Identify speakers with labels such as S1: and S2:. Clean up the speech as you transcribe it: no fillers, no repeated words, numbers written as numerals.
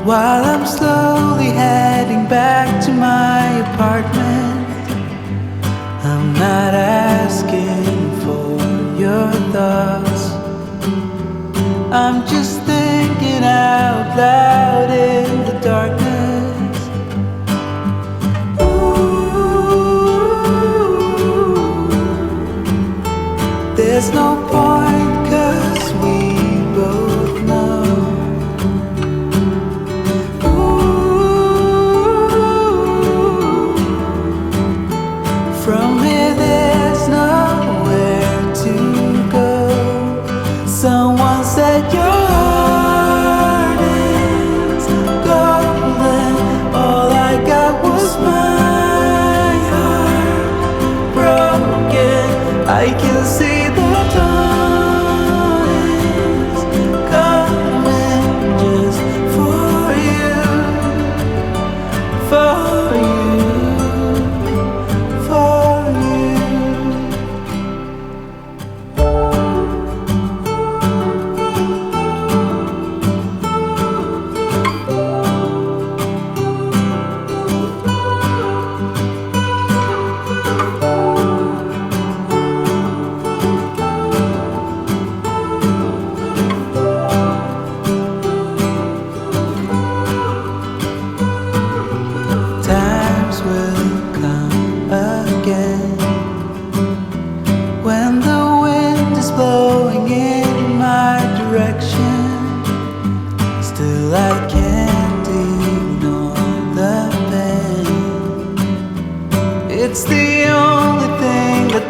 S1: While I'm slowly heading back to my apartment, I'm not asking for your thoughts. I'm just thinking out loud in the darkness. Ooh, there's no point 'cause we both know. From here there's nowhere to go. Someone said your heart is golden. All I got was my heart broken. I can see the dawn is coming just for you, for you. Times will come again when the wind is blowing in my direction. Still I can't ignore the pain. It's the only thing that